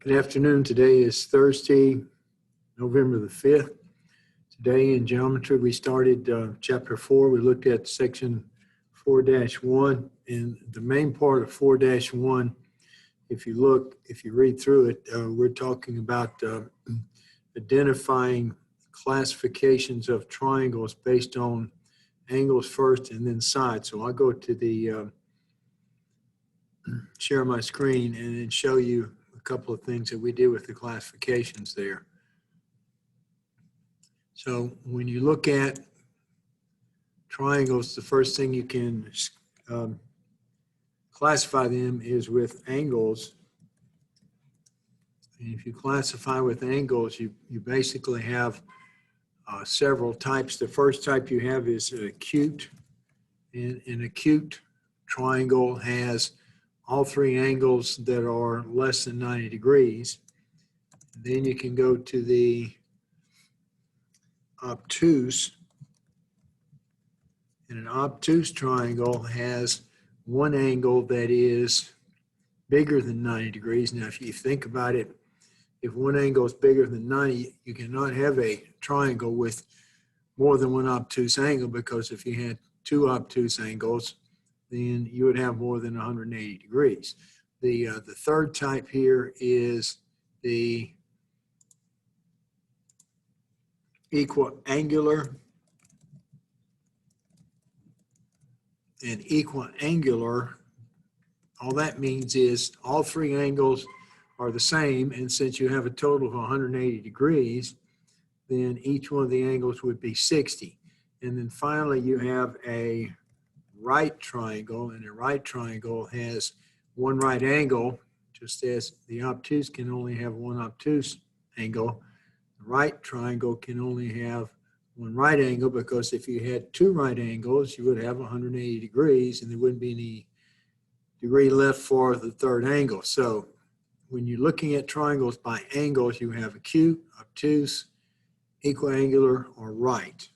Good afternoon. Today is Thursday, November the 5th. Today in geometry, we started chapter 4. We looked at section 4-1. And the main part of 4-1, if you read through it, we're talking about identifying classifications of triangles based on angles first and then sides. So I'll go to the share my screen and then show you a couple of things that we did with the classifications there. So when you look at triangles, the first thing you can classify them is with angles. And if you classify with angles, you basically have several types. The first type you have is acute. And an acute triangle has all three angles that are less than 90 degrees. Then you can go to the obtuse. And an obtuse triangle has one angle that is bigger than 90 degrees. Now, if you think about it, if one angle is bigger than 90, you cannot have a triangle with more than one obtuse angle, because if you had two obtuse angles, then you would have more than 180 degrees. The third type here is the equiangular. And equiangular, all that means is all three angles are the same, and since you have a total of 180 degrees, then each one of the angles would be 60. And then finally you have a right triangle, and a right triangle has one right angle, just as the obtuse can only have one obtuse angle. The right triangle can only have one right angle, because if you had two right angles, you would have 180 degrees, and there wouldn't be any degree left for the third angle. So when you're looking at triangles by angles, you have acute, obtuse, equiangular, or right.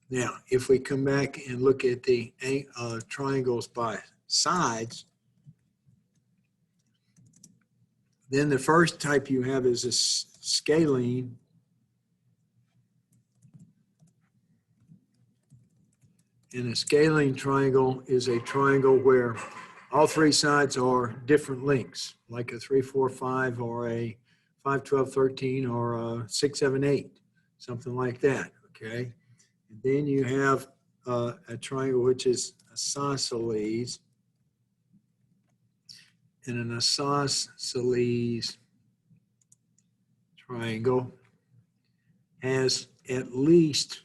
Now, if we come back and look at the triangles by sides, then the first type you have is a scalene. And a scalene triangle is a triangle where all three sides are different lengths, like a 3, 4, 5, or a 5, 12, 13, or a 6, 7, 8, something like that, okay? And then you have a triangle which is isosceles. And an isosceles triangle has at least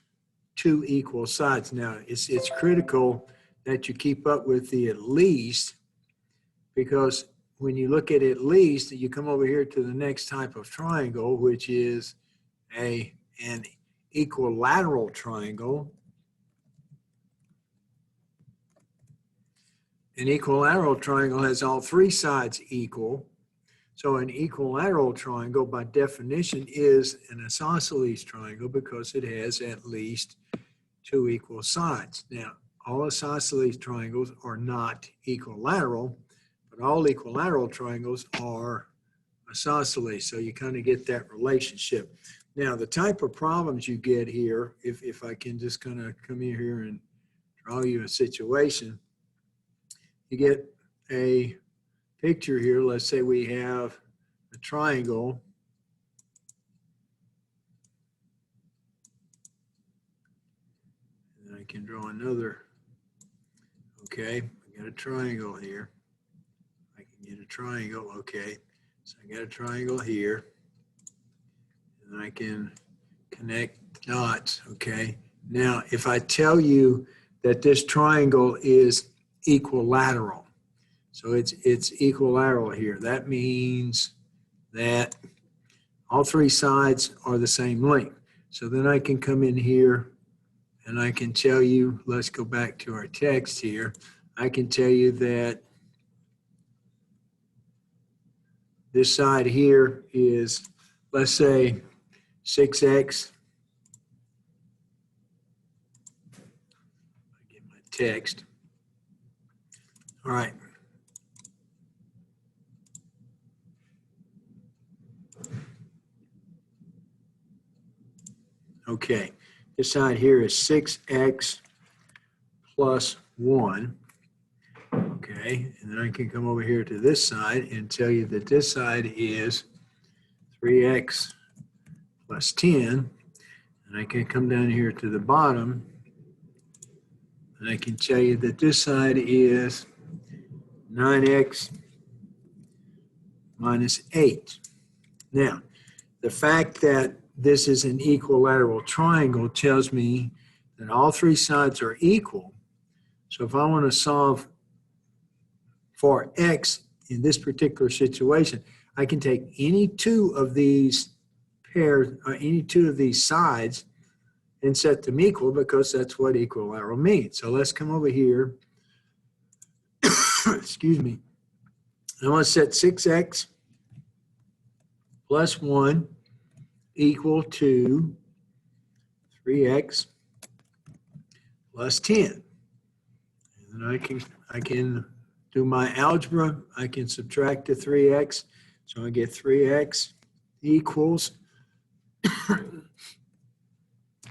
two equal sides. Now, it's critical that you keep up with the at least, because when you look at least, you come over here to the next type of triangle, which is an equilateral triangle. An equilateral triangle has all three sides equal. So an equilateral triangle, by definition, is an isosceles triangle because it has at least two equal sides. Now, all isosceles triangles are not equilateral, but all equilateral triangles are isosceles. So you kind of get that relationship. Now, the type of problems you get here, if I can just kind of come in here and draw you a situation, you get a picture here. Let's say we have a triangle. And I can draw another. Okay, I got a triangle here. I can get a triangle. Okay, so I got a triangle here. And I can connect dots. Okay, now if I tell you that this triangle is equilateral, so it's equilateral here, that means that all three sides are the same length. So then I can come in here and I can tell you, let's go back to our text here. I can tell you that this side here is, let's say, 6x. I get my text. All right. Okay, this side here is 6x plus 1. Okay, and then I can come over here to this side and tell you that this side is 3x plus 10. And I can come down here to the bottom and I can tell you that this side is 9x minus 8. Now, the fact that this is an equilateral triangle tells me that all three sides are equal. So if I want to solve for x in this particular situation, I can take any two of these pairs, or any two of these sides and set them equal because that's what equilateral means. So let's come over here. Excuse me. I want to set 6x plus 1 equal to 3x plus 10. And then I can do my algebra. I can subtract the 3x. So I get 3x equals, and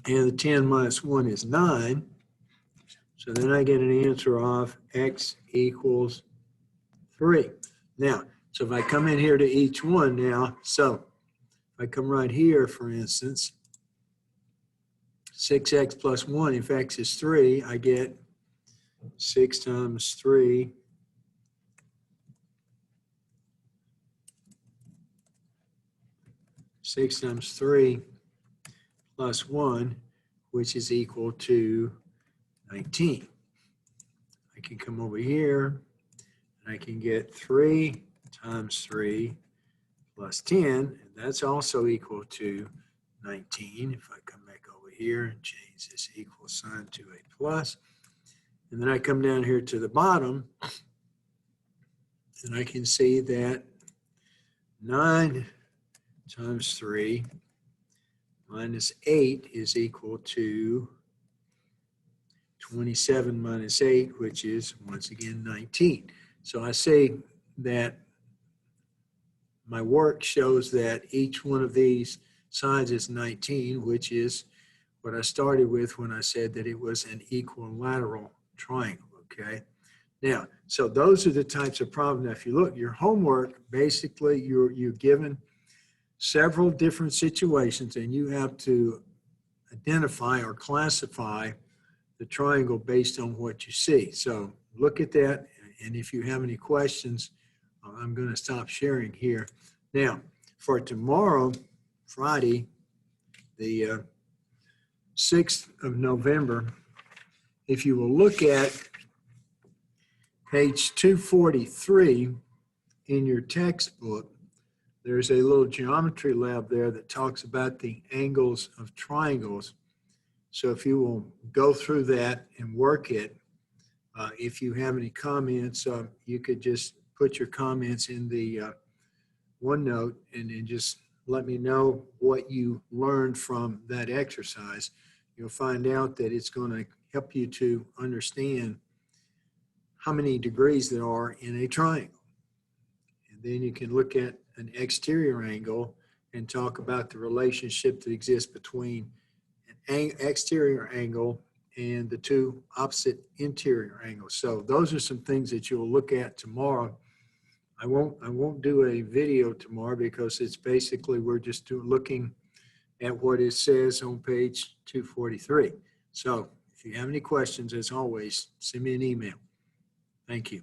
the 10 minus 1 is 9. So then I get an answer of x equals 3. Now, so if I come in here to each one now, so if I come right here, for instance, 6x plus 1, if x is 3, I get 6 times 3 6 times 3 plus 1, which is equal to 19. I can come over here and I can get 3 times 3 plus 10, and that's also equal to 19. If I come back over here and change this equal sign to a plus, and then I come down here to the bottom, and I can see that 9 times 3 minus 8 is equal to 27 minus 8, which is, once again, 19. So I say that my work shows that each one of these sides is 19, which is what I started with when I said that it was an equilateral triangle, okay? Now, so those are the types of problems. Now, if you look, your homework, basically you're given several different situations and you have to identify or classify the triangle based on what you see. So look at that, and if you have any questions, I'm going to stop sharing here. Now, for tomorrow, Friday, the 6th of November, if you will look at page 243 in your textbook, there's a little geometry lab there that talks about the angles of triangles. So if you will go through that and work it, if you have any comments, you could just put your comments in the OneNote and then just let me know what you learned from that exercise. You'll find out that it's going to help you to understand how many degrees there are in a triangle. And then you can look at an exterior angle and talk about the relationship that exists between an exterior angle and the two opposite interior angles. So those are some things that you'll look at tomorrow. I won't do a video tomorrow because it's basically we're just looking at what it says on page 243. So if you have any questions, as always, send me an email. Thank you.